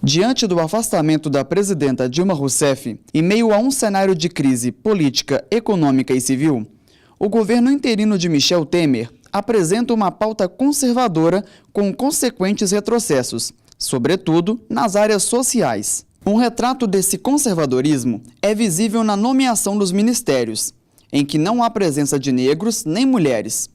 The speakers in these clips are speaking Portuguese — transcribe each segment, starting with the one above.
Diante do afastamento da presidenta Dilma Rousseff, em meio a um cenário de crise política, econômica e civil, o governo interino de Michel Temer apresenta uma pauta conservadora com consequentes retrocessos, sobretudo nas áreas sociais. Um retrato desse conservadorismo é visível na nomeação dos ministérios, em que não há presença de negros nem mulheres.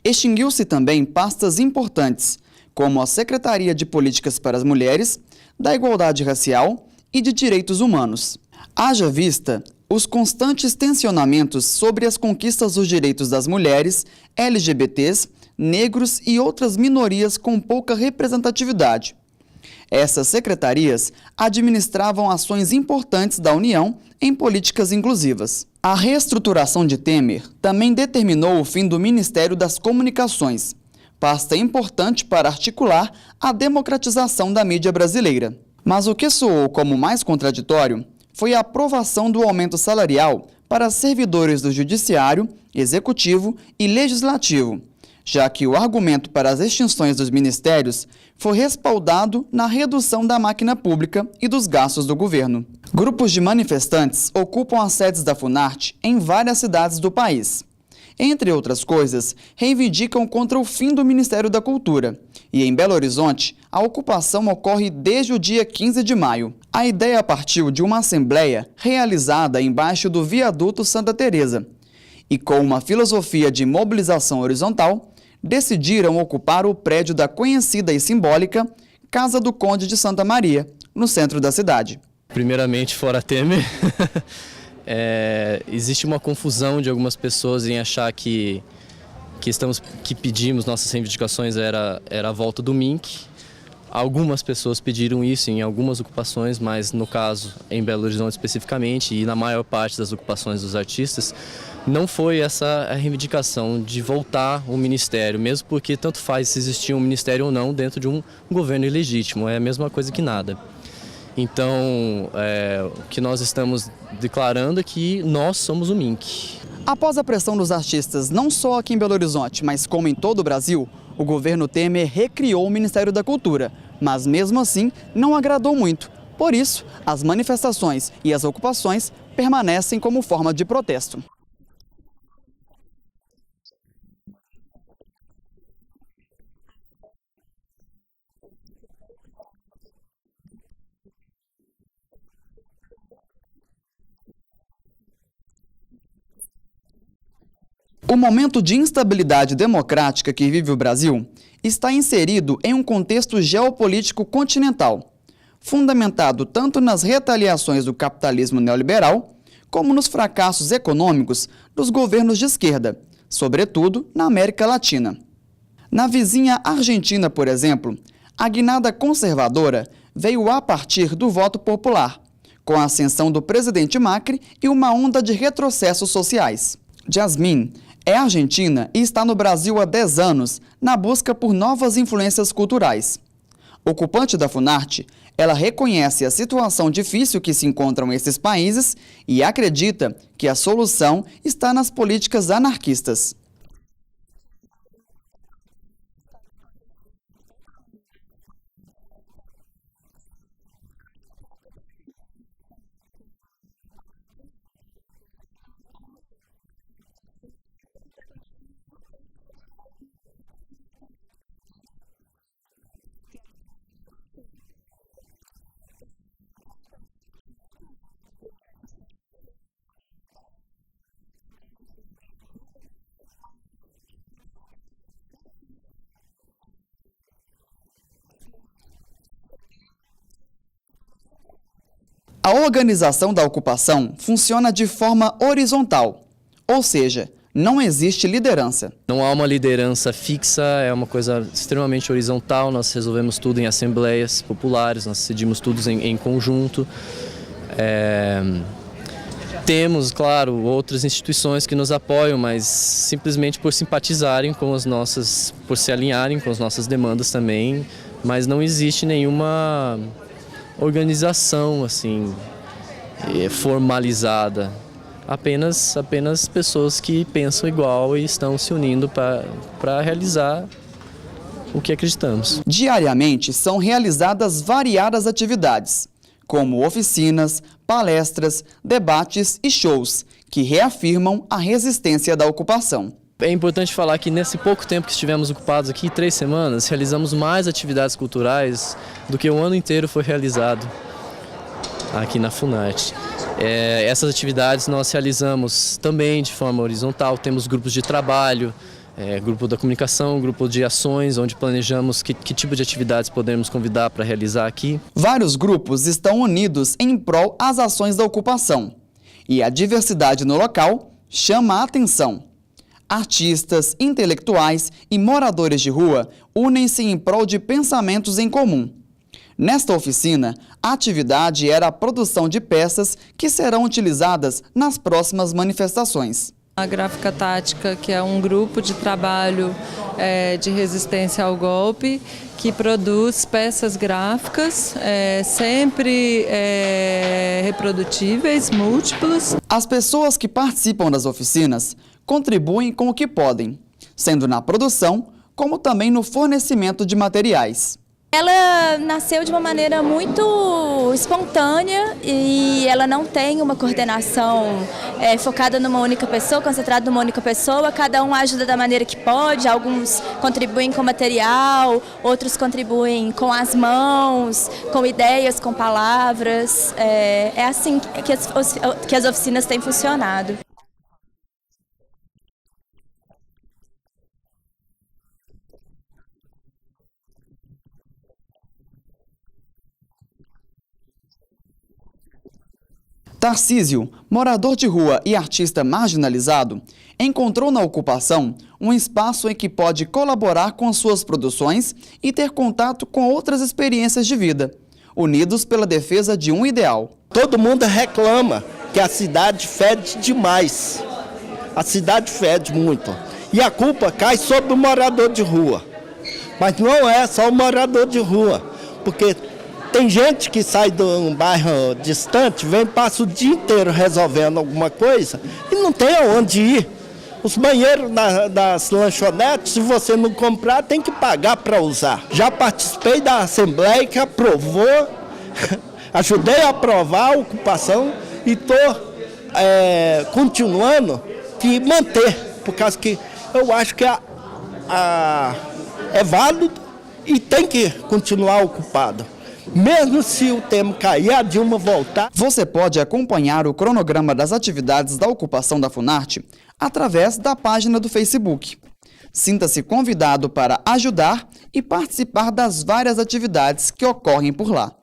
Extinguiu-se também pastas importantes, como a Secretaria de Políticas para as Mulheres, da Igualdade Racial e de Direitos Humanos. Haja vista os constantes tensionamentos sobre as conquistas dos direitos das mulheres, LGBTs, negros e outras minorias com pouca representatividade. Essas secretarias administravam ações importantes da União em políticas inclusivas. A reestruturação de Temer também determinou o fim do Ministério das Comunicações, pasta importante para articular a democratização da mídia brasileira. Mas o que soou como mais contraditório foi a aprovação do aumento salarial para servidores do Judiciário, Executivo e Legislativo, já que o argumento para as extinções dos ministérios foi respaldado na redução da máquina pública e dos gastos do governo. Grupos de manifestantes ocupam as sedes da Funarte em várias cidades do país. Entre outras coisas, reivindicam contra o fim do Ministério da Cultura. E em Belo Horizonte, a ocupação ocorre desde o dia 15 de maio. A ideia partiu de uma assembleia realizada embaixo do viaduto Santa Teresa. E com uma filosofia de mobilização horizontal, decidiram ocupar o prédio da conhecida e simbólica Casa do Conde de Santa Maria, no centro da cidade. Primeiramente, fora Temer, existe uma confusão de algumas pessoas em achar que pedimos nossas reivindicações era a volta do MINC. Algumas pessoas pediram isso em algumas ocupações, mas no caso, em Belo Horizonte especificamente, e na maior parte das ocupações dos artistas, não foi essa a reivindicação de voltar o ministério, mesmo porque tanto faz se existia um ministério ou não dentro de um governo ilegítimo, é a mesma coisa que nada. Então, o que nós estamos declarando é que nós somos o MINC. Após a pressão dos artistas, não só aqui em Belo Horizonte, mas como em todo o Brasil, o governo Temer recriou o Ministério da Cultura, mas mesmo assim não agradou muito. Por isso, as manifestações e as ocupações permanecem como forma de protesto. O momento de instabilidade democrática que vive o Brasil está inserido em um contexto geopolítico continental, fundamentado tanto nas retaliações do capitalismo neoliberal, como nos fracassos econômicos dos governos de esquerda, sobretudo na América Latina. Na vizinha Argentina, por exemplo, a guinada conservadora veio a partir do voto popular, com a ascensão do presidente Macri e uma onda de retrocessos sociais. Jasmine é argentina e está no Brasil há 10 anos na busca por novas influências culturais. Ocupante da Funarte, ela reconhece a situação difícil que se encontram esses países e acredita que a solução está nas políticas anarquistas. A organização da ocupação funciona de forma horizontal, ou seja, não existe liderança. Não há uma liderança fixa, é uma coisa extremamente horizontal, nós resolvemos tudo em assembleias populares, nós decidimos tudo em conjunto. Temos, claro, outras instituições que nos apoiam, mas simplesmente por simpatizarem com as nossas, por se alinharem com as nossas demandas também, mas não existe nenhuma organização assim formalizada, apenas pessoas que pensam igual e estão se unindo para realizar o que acreditamos. Diariamente são realizadas variadas atividades, como oficinas, palestras, debates e shows, que reafirmam a resistência da ocupação. É importante falar que nesse pouco tempo que estivemos ocupados aqui, 3 semanas, realizamos mais atividades culturais do que o ano inteiro foi realizado aqui na Funarte. Essas atividades nós realizamos também de forma horizontal, temos grupos de trabalho, grupo da comunicação, grupo de ações, onde planejamos que tipo de atividades podemos convidar para realizar aqui. Vários grupos estão unidos em prol às ações da ocupação, e a diversidade no local chama a atenção. Artistas, intelectuais e moradores de rua unem-se em prol de pensamentos em comum. Nesta oficina, a atividade era a produção de peças que serão utilizadas nas próximas manifestações. A Gráfica Tática, que é um grupo de trabalho de resistência ao golpe, que produz peças gráficas, sempre reprodutíveis, múltiplas. As pessoas que participam das oficinas contribuem com o que podem, sendo na produção, como também no fornecimento de materiais. Ela nasceu de uma maneira muito espontânea e ela não tem uma coordenação focada numa única pessoa, concentrada numa única pessoa. Cada um ajuda da maneira que pode, alguns contribuem com material, outros contribuem com as mãos, com ideias, com palavras. É assim que as oficinas têm funcionado. Tarcísio, morador de rua e artista marginalizado, encontrou na ocupação um espaço em que pode colaborar com suas produções e ter contato com outras experiências de vida, unidos pela defesa de um ideal. Todo mundo reclama que a cidade fede demais. A cidade fede muito. E a culpa cai sobre o morador de rua. Mas não é só o morador de rua, porque tem gente que sai de um bairro distante, passa o dia inteiro resolvendo alguma coisa e não tem aonde ir. Os banheiros das lanchonetes, se você não comprar, tem que pagar para usar. Já participei da Assembleia que aprovou, ajudei a aprovar a ocupação e estou continuando que manter, por causa que eu acho que é válido e tem que continuar ocupado. Mesmo se o tempo cair, a Dilma voltar. Você pode acompanhar o cronograma das atividades da ocupação da Funarte através da página do Facebook. Sinta-se convidado para ajudar e participar das várias atividades que ocorrem por lá.